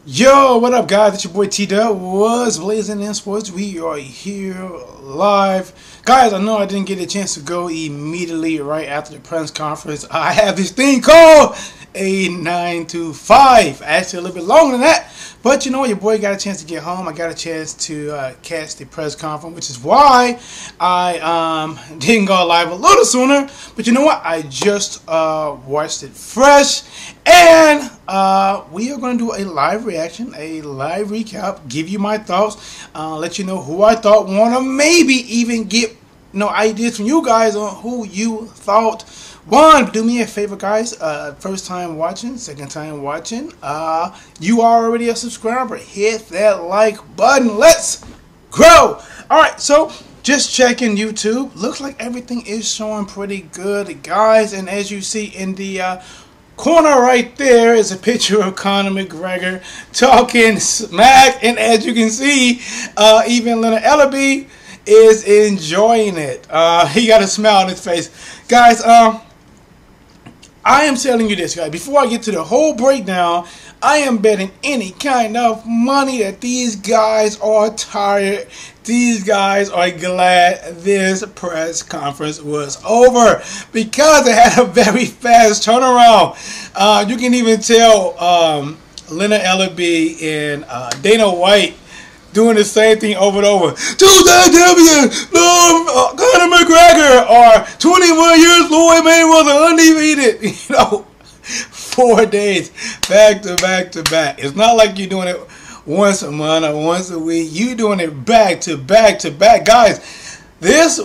Yo, what up, guys? It's your boy T-Dub. Was Blazing in Sports. We are here live. Guys, I know I didn't get a chance to go immediately right after the press conference. I have this thing called a 9 to 5. Actually, a little bit longer than that. But you know, your boy got a chance to get home. I got a chance to catch the press conference, which is why I didn't go live a little sooner. But you know what? I just watched it fresh. And we are going to do a live reaction, a live recap, give you my thoughts, let you know who I thought won, or maybe even get ideas from you guys on who you thought won. Do me a favor, guys. First time watching, second time watching. You are already a subscriber. Hit that like button. Let's grow. All right, so just checking YouTube. Looks like everything is showing pretty good, guys. And as you see in the corner right there is a picture of Conor McGregor talking smack, and as you can see, even Leonard Ellaby is enjoying it. He got a smile on his face, guys. I am telling you this, guys. Before I get to the whole breakdown, I am betting any kind of money that these guys are tired. These guys are glad this press conference was over because it had a very fast turnaround. You can even tell Leonard Ellaby and Dana White doing the same thing over and over. 2-time champion, Conor McGregor, or 21 years Floyd Mayweather undefeated. 4 days back to back to back. It's not like you're doing it once a month or once a week. You doing it back to back to back, guys. This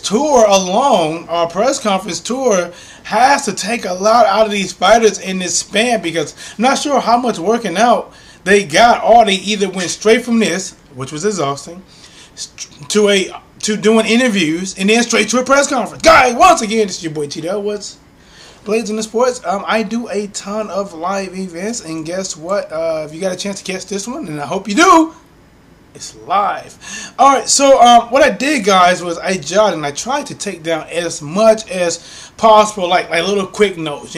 tour alone, our press conference tour, has to take a lot out of these fighters in this span, because I'm not sure how much working out they got, or they either went straight from this, which was exhausting, to doing interviews and then straight to a press conference. Guys, once again, this is your boy T-Dub. What's Blazing the Sports. I do a ton of live events, and guess what? If you got a chance to catch this one, and I hope you do, it's live. Alright, so what I did, guys, was I jotted and I tried to take down as much as possible, like little quick notes,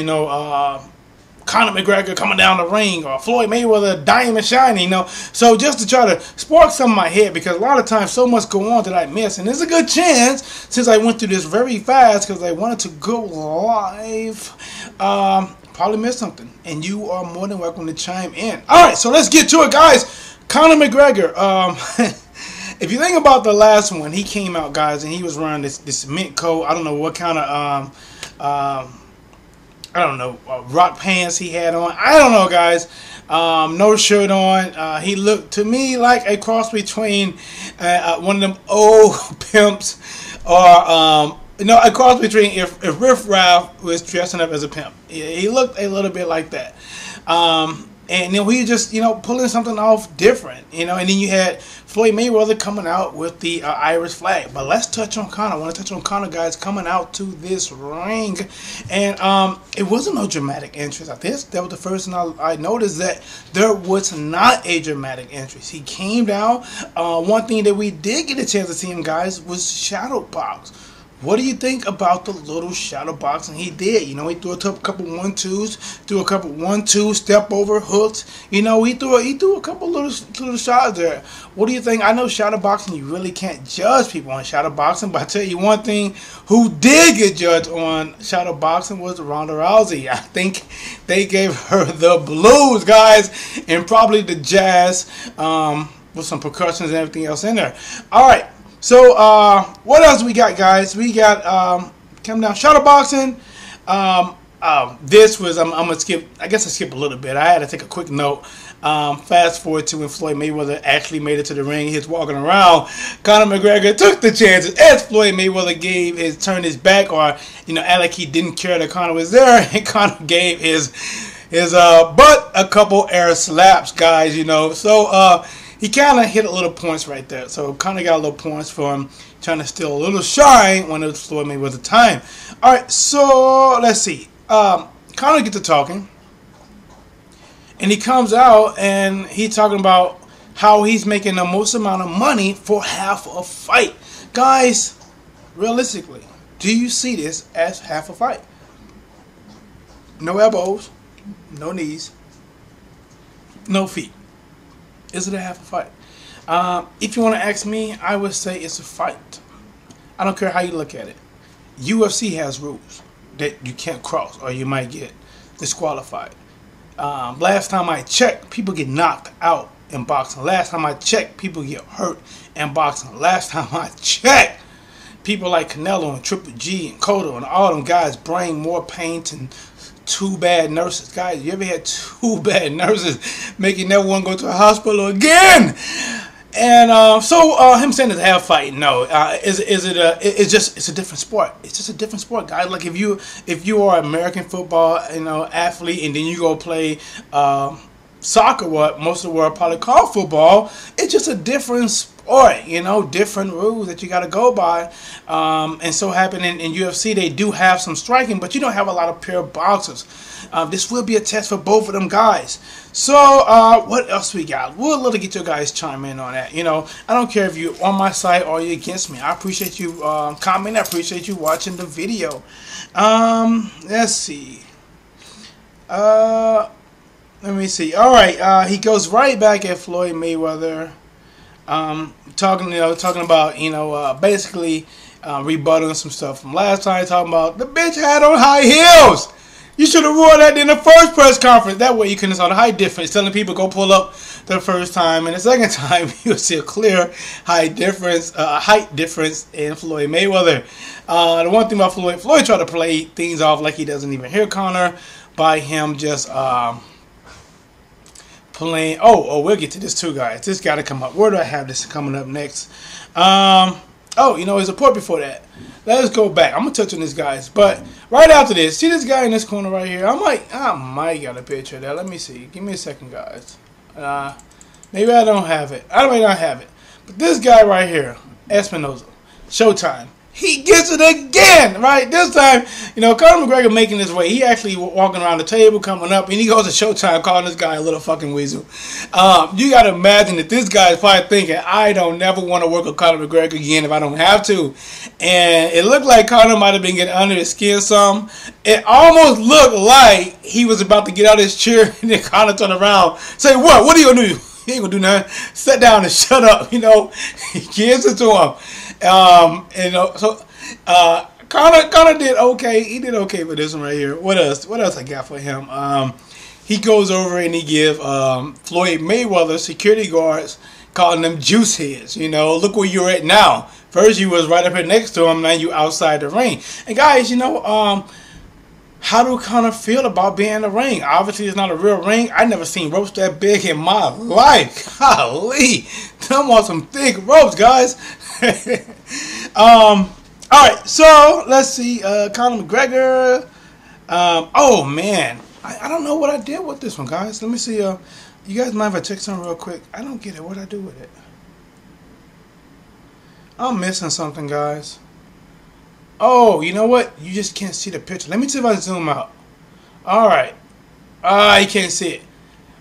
Conor McGregor coming down the ring, or Floyd Mayweather diamond shining, So just to try to spark some in my head, because a lot of times so much go on that I miss. And there's a good chance, since I went through this very fast, because I wanted to go live, probably missed something. And you are more than welcome to chime in. Alright, so let's get to it, guys. Conor McGregor, if you think about the last one, he came out, guys, and he was wearing this mint coat. I don't know what kind of rock pants he had on. I don't know, guys. No shirt on. He looked to me like a cross between one of them old pimps, or a cross between if Riff Raff was dressing up as a pimp. He looked a little bit like that. And then we just, pulling something off different, and then you had Floyd Mayweather coming out with the Irish flag. But let's touch on Conor. I want to touch on Conor, guys, coming out to this ring. And it wasn't no dramatic entrance. I think that was the first thing I noticed, that there was not a dramatic entrance. He came down. One thing that we did get a chance to see him, guys, was shadow box. What do you think about the little shadow boxing he did? He threw a couple 1-2s, threw a couple 1-2 step over hooks. He threw a couple little shots there. What do you think? I know shadow boxing, you really can't judge people on shadow boxing, but I tell you one thing, who did get judged on shadow boxing was Ronda Rousey. I think they gave her the blues, guys, and probably the jazz with some percussions and everything else in there. All right. So, what else we got, guys? We got, coming down, shadow boxing. This was, I'm going to skip, I guess I skipped a little bit. I had to take a quick note. Fast forward to when Floyd Mayweather actually made it to the ring. He's walking around. Conor McGregor took the chances as Floyd Mayweather turned his back, or, act like he didn't care that Conor was there. And Conor gave his butt a couple air slaps, guys, So, he kind of hit a little points right there. So kind of got a little points for him trying to steal a little shine when it was Floyd Mayweather time. All right, so let's see. Conor gets to talking, and he comes out and he's talking about how he's making the most amount of money for half a fight. Guys, realistically, do you see this as half a fight? No elbows, no knees, No feet. Is it a half a fight? If you want to ask me, I would say it's a fight. I don't care how you look at it. UFC has rules that you can't cross or you might get disqualified. Last time I checked, people get knocked out in boxing. Last time I checked, people get hurt in boxing. Last time I checked, people like Canelo and Triple G and Cotto and all them guys bring more pain than two bad nurses. Guys, you ever had two bad nurses make you never want to go to a hospital again? And so him saying it's a half fight, no. It's a different sport. It's just a different sport, guys. Like if you are American football, athlete, and then you go play soccer, what most of the world probably call football, it's just a different sport, different rules that you got to go by. And so happening in UFC, they do have some striking, but you don't have a lot of pure boxers. This will be a test for both of them guys. So what else we got? We'll love to get your guys chime in on that. I don't care if you're on my side or you're against me. I appreciate you commenting. I appreciate you watching the video. Let's see. Let me see. All right, he goes right back at Floyd Mayweather, talking about basically rebutting some stuff from last time. Talking about the bitch had on high heels. You should have worn that in the first press conference. That way you couldn't saw the height difference. Telling people go pull up the first time and the second time, you'll see a clear height difference in Floyd Mayweather. The one thing about Floyd tried to play things off like he doesn't even hear Conor by him just playing. Oh, we'll get to this too, guys. This got to come up. Where do I have this coming up next? There's a report before that. Let's go back. I'm going to touch on this, guys. But right after this, see this guy in this corner right here? I might got a picture of that. Let me see. Give me a second, guys. Maybe I don't have it. I might not have it. But this guy right here, Espinoza, Showtime. He gets it again, right? This time, Conor McGregor making his way. He actually walking around the table, coming up, and he goes to Showtime calling this guy a little fucking weasel. You got to imagine that this guy is probably thinking, I don't never want to work with Conor McGregor again if I don't have to. And it looked like Conor might have been getting under his skin some. It almost looked like he was about to get out of his chair, and then Conor turned around, say, what? What are you going to do? He ain't going to do nothing. Sit down and shut up, He gives it to him. Conor did okay. He did okay for this one right here. What else I got for him? He goes over and he give Floyd Mayweather security guards, calling them juice heads. Look where you're at now. First you was right up here next to him, now you outside the ring. And guys, how do Conor feel about being in the ring? Obviously, it's not a real ring. I never seen ropes that big in my life. Golly, them are some thick ropes, guys. All right, so let's see. Conor McGregor. Oh man, I don't know what I did with this one, guys. Let me see. You guys mind if I check something real quick? I don't get it. What I do with it? I'm missing something, guys. Oh, you know what? You just can't see the picture. Let me see if I zoom out. All right. You can't see it.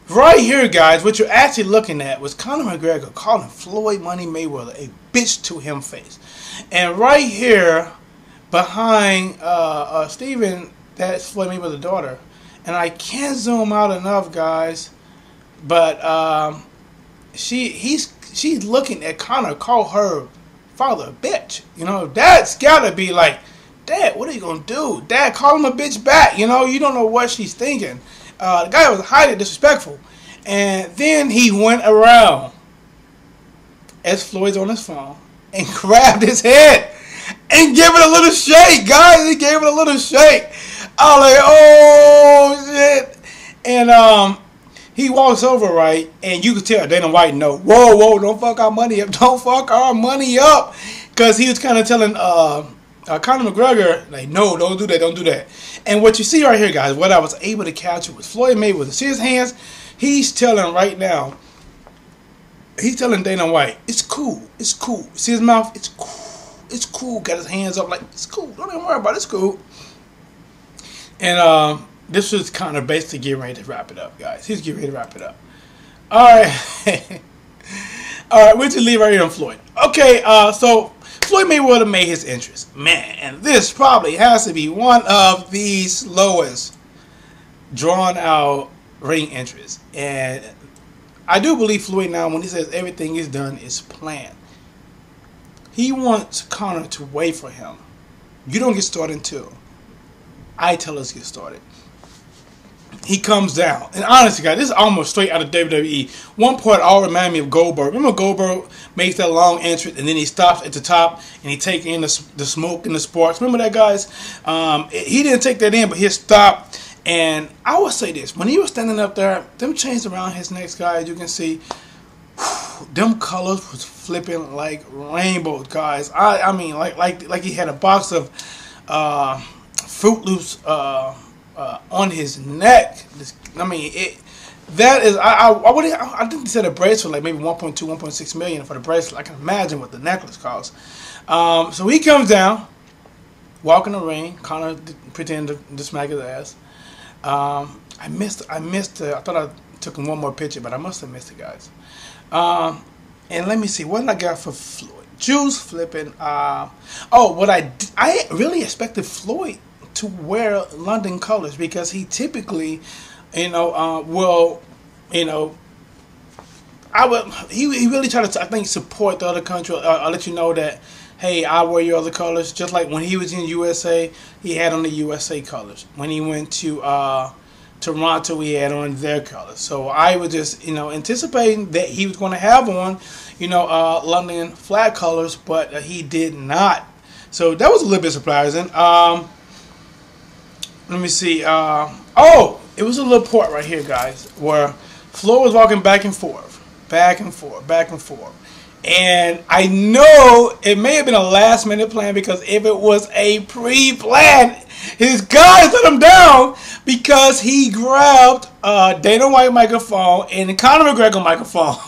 Right here, guys, what you're actually looking at was Conor McGregor calling Floyd Money Mayweather a bitch to him face. And right here, behind Steven, that's Floyd Mayweather's daughter. And I can't zoom out enough, guys. But she's looking at Conor call her father a bitch. Dad's gotta be like, Dad, what are you gonna do? Dad, call him a bitch back. You don't know what she's thinking. The guy was highly disrespectful. And then he went around as Floyd's on his phone and grabbed his head and gave it a little shake, guys. He gave it a little shake. I was like, oh shit. And he walks over, right, and you could tell Dana White, no, whoa, don't fuck our money up. Don't fuck our money up. Because he was kind of telling Conor McGregor, like, no, don't do that. And what you see right here, guys, what I was able to capture was Floyd Mayweather. See his hands? He's telling right now, he's telling Dana White, it's cool. See his mouth? It's cool. Got his hands up like, it's cool. Don't even worry about it. It's cool. And this was kind of basically getting ready to wrap it up, guys. He's getting ready to wrap it up. All right. All right, we'll just leave right here on Floyd. Okay, so Floyd Mayweather made his entrance. Man, and this probably has to be one of the slowest drawn out ring entries. And I do believe Floyd now, when he says everything is done, is planned. He wants Conor to wait for him. You don't get started until I tell us to get started. He comes down. And honestly, guys, this is almost straight out of WWE. One part all remind me of Goldberg. Remember Goldberg makes that long entrance and then he stops at the top and he takes in the smoke and the sparks. Remember that, guys? He didn't take that in, but he stopped. And I would say this. When he was standing up there, them chains around his neck, guys, you can see, them colors was flipping like rainbows, guys. I mean, like he had a box of Fruit Loops on his neck. I mean, that is, I think he said a bracelet like maybe 1.2, 1.6 million for the bracelet. I can imagine what the necklace costs. So he comes down, walk in the ring. Conor pretended to smack his ass. I missed it. I thought I took him one more picture, but I must have missed it, guys. And let me see, what did I got for Floyd? Juice flipping. What I really expected Floyd to wear London colors because he typically, he really tried to, I think, support the other country. I'll let you know that, hey, I wear your other colors. Just like when he was in USA, he had on the USA colors. When he went to Toronto, he had on their colors. So I was just, anticipating that he was going to have on, London flag colors, but he did not. So that was a little bit surprising. Let me see. It was a little part right here, guys, where Floyd was walking back and forth, back and forth, back and forth. And I know it may have been a last-minute plan, because if it was a pre-plan, his guys let him down because he grabbed Dana White microphone and Conor McGregor microphone.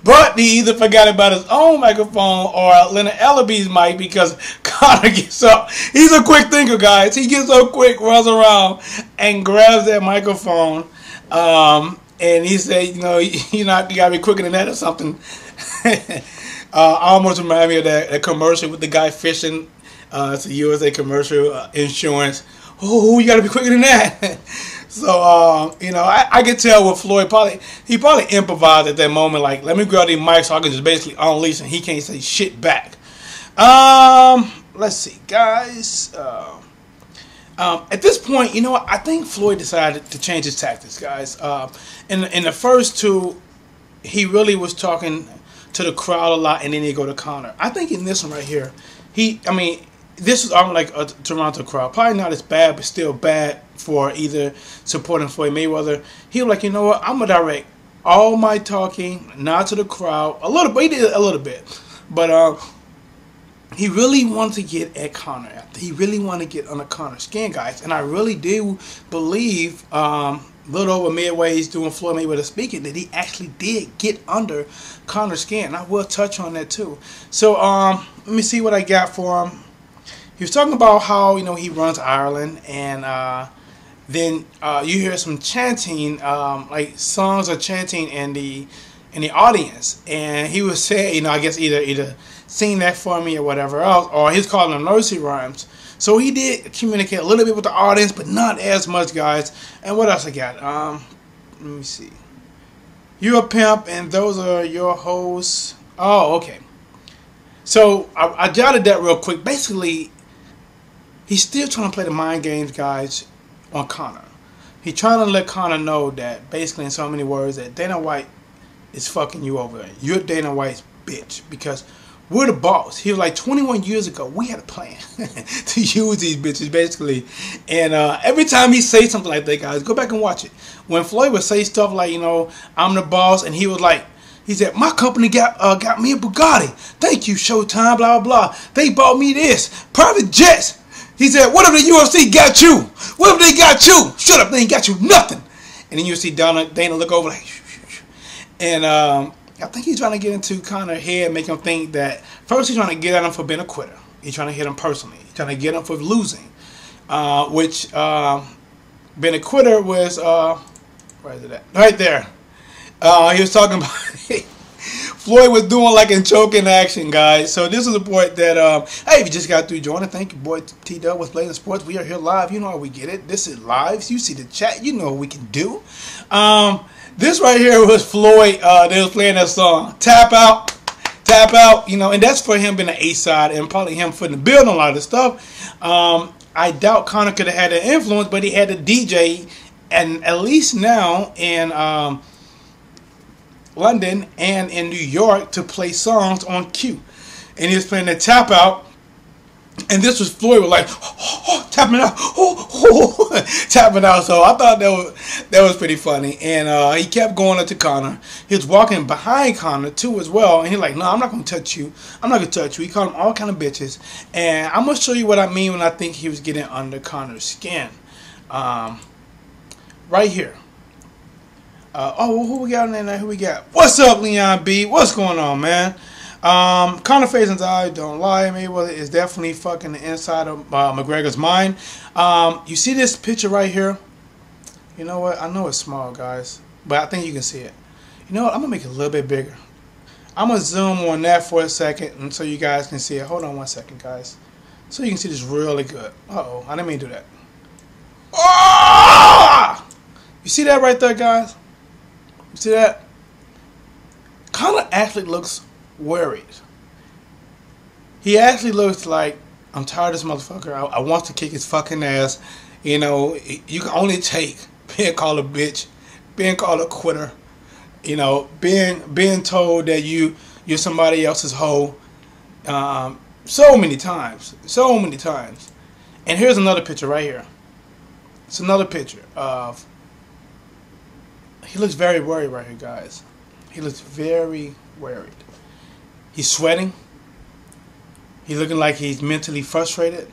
But he either forgot about his own microphone or Leonard Ellaby's mic, because Conor gets up. He's a quick thinker, guys. He gets up quick, runs around, and grabs that microphone. And he said, you got to be quicker than that or something. Almost remind me of that commercial with the guy fishing. It's a USA commercial, insurance. Oh, you got to be quicker than that. So, I could tell what Floyd probably improvised at that moment. Like, let me grab these mics so I can just basically unleash and he can't say shit back. Let's see, guys. At this point, I think Floyd decided to change his tactics, guys. In the first two, he really was talking to the crowd a lot, and then he go to Conor. I think in this one right here, this is like a Toronto crowd. Probably not as bad, but still bad for either supporting Floyd Mayweather. He was like, you know what? I'm going to direct all my talking, not to the crowd. A little bit. He did a little bit. But he really wanted to get at Conor. He really wanted to get under Conor's skin, guys. And I really do believe, a little over midway he's doing Floyd Mayweather speaking, that he actually did get under Conor's skin. I will touch on that too. So let me see what I got for him. He was talking about how, he runs Ireland, and then you hear some chanting, like songs are chanting in the audience, and he was saying, I guess either sing that for me or whatever else, or he's calling them nursery rhymes. So he did communicate a little bit with the audience, but not as much, guys. And what else I got? Let me see. You're a pimp, and those are your hoes. Oh, okay. So I jotted that real quick. Basically, he's still trying to play the mind games, guys, on Conor. He's trying to let Conor know that, basically in so many words, that Dana White is fucking you over. You're Dana White's bitch, because we're the boss. He was like, 21 years ago, we had a plan to use these bitches, basically. And every time he says something like that, guys, go back and watch it. When Floyd would say stuff like, I'm the boss, and he was like, he said, my company got me a Bugatti. Thank you, Showtime, blah, blah, blah. They bought me this. Private jets. He said, what if the UFC got you? What if they got you? Shut up, they ain't got you nothing. And then you see Dana look over like, shh. And I think he's trying to get into Conor's head, make him think that, first he's trying to get at him for being a quitter. He's trying to hit him personally. He's trying to get him for losing. Which, being a quitter was, where is it at? Right there. He was talking about Floyd was doing like in choking action, guys. So this is a point that, hey, if you just got through joining, thank you, boy. T-Dub with Blazing Sports. We are here live. You know how we get it. This is live. You see the chat. You know what we can do. This right here was Floyd. They was playing that song, Tap Out, Tap Out. You know, and that's for him being the A side, and probably him footing the bill on a lot of this stuff. I doubt Conor could have had that influence, but he had a DJ, and at least now in London and in New York to play songs on cue. And he was playing the Tap Out. And this was Floyd was like, tapping out, tapping out. So I thought that was pretty funny. And he kept going up to Conor. He was walking behind Conor too as well. And he's like, no, I'm not gonna touch you. I'm not gonna touch you. He called him all kind of bitches. And I'm gonna show you what I mean when I think he was getting under Conor's skin. Right here. Who we got in there? Who we got? What's up, Leon B? What's going on, man? Conor Faison's eye, don't lie, Mayweather is definitely fucking the inside of McGregor's mind. You see this picture right here? You know what? I know it's small, guys, but I think you can see it. You know what? I'm gonna make it a little bit bigger. I'm gonna zoom on that for a second, and so you guys can see it. Hold on one second, guys, so you can see this really good. Uh-oh, I didn't mean to do that. Oh! You see that right there, guys? You see that? Conor actually looks worried. He actually looks like, I'm tired of this motherfucker. I want to kick his fucking ass. You know, you can only take being called a bitch, being called a quitter, you know, being told that you're somebody else's hoe, so many times. And here's another picture right here. It's another picture of, he looks very worried right here, guys. He looks very worried. He's sweating. He's looking like he's mentally frustrated.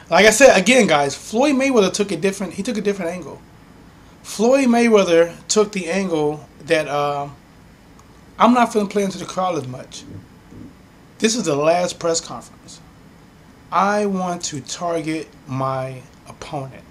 Like I said again, guys, Floyd Mayweather took a different angle. Floyd Mayweather took the angle that I'm not feeling play into the crowd as much. This is the last press conference. I want to target my opponent,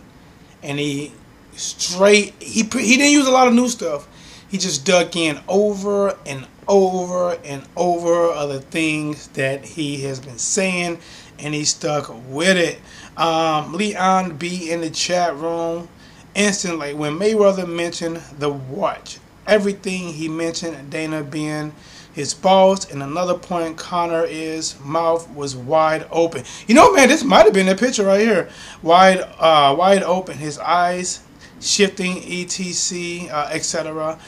and he didn't use a lot of new stuff. He just dug in over and over and over other things that he has been saying, and he stuck with it. Leon B in the chat room, instantly when Mayweather mentioned the watch, everything he mentioned, Dana being his boss, and another point, Conor's mouth was wide open. You know, man, this might have been a picture right here, wide open, his eyes shifting, etc., etc.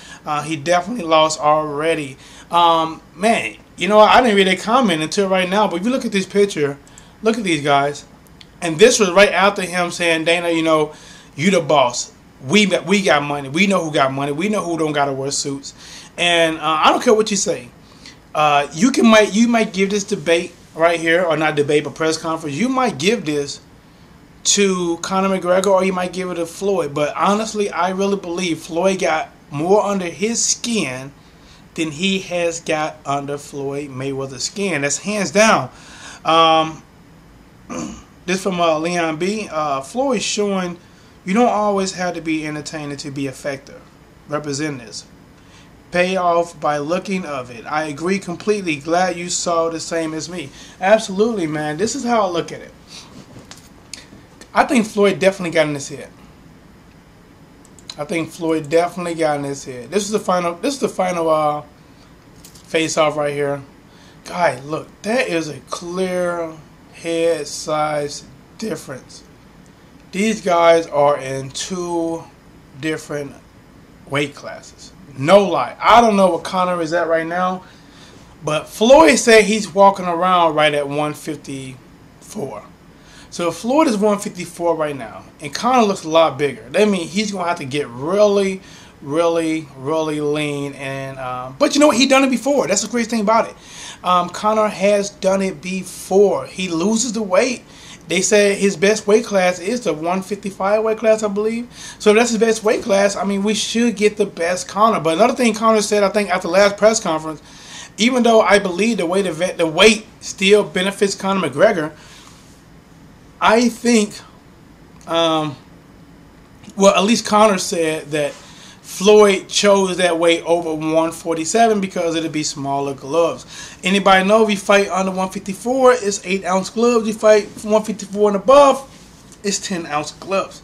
He definitely lost already. Man, you know, I didn't read a comment until right now, but if you look at this picture, look at these guys, and this was right after him saying, Dana, you know, you the boss. We got money. We know who got money. We know who don't got to wear suits. And I don't care what you say. You might give this debate right here, or not debate, but press conference. You might give this to Conor McGregor, or you might give it to Floyd. But honestly, I really believe Floyd got more under his skin than he has got under Floyd Mayweather's skin. That's hands down. This from Leon B. Floyd showing you don't always have to be entertaining to be effective. Represent this. Pay off by looking of it. I agree completely. Glad you saw the same as me. Absolutely, man. This is how I look at it. I think Floyd definitely got in his head. This is the final. This is the final face-off right here. Guys, look, that is a clear head size difference. These guys are in two different weight classes. No lie. I don't know what Conor is at right now, but Floyd said he's walking around right at 154. So if Floyd is 154 right now, and Conor looks a lot bigger, that means he's going to have to get really, really, really lean. And but you know what? He done it before. That's the great thing about it. Conor has done it before. He loses the weight. They say his best weight class is the 155 weight class, I believe. So if that's his best weight class, I mean, we should get the best Conor. But another thing Conor said, I think, after the last press conference, even though I believe the weight still benefits Conor McGregor, I think, well, at least Conor said that Floyd chose that weight over 147 because it'd be smaller gloves. Anybody know if you fight under 154, it's 8-ounce gloves. You fight from 154 and above, it's 10-ounce gloves.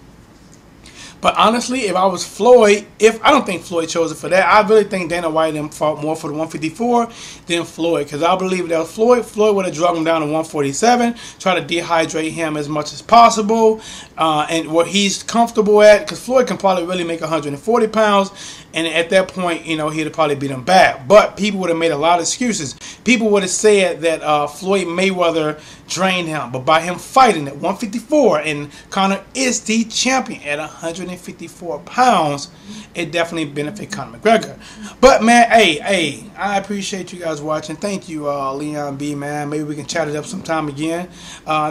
But honestly, if I was Floyd, I don't think Floyd chose it for that. I really think Dana White and fought more for the 154 than Floyd, because I believe that Floyd would have drugged him down to 147, try to dehydrate him as much as possible, and what he's comfortable at, because Floyd can probably really make 140 pounds, and at that point, he'd have probably beat him back. But people would have made a lot of excuses. People would have said that Floyd Mayweather drained him, but by him fighting at 154, and Conor is the champion at 154 pounds, it definitely benefit Conor McGregor. But man, hey, I appreciate you guys watching. Thank you, Leon B, man. Maybe we can chat it up sometime again.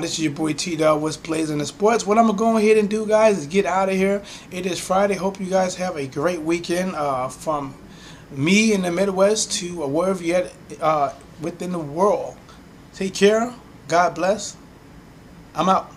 This is your boy T-Dog, what's plays in the sports. What I'm gonna go ahead and do, guys, is get out of here. It is Friday. Hope you guys have a great weekend. From me in the Midwest to wherever you're at within the world. Take care. God bless. I'm out.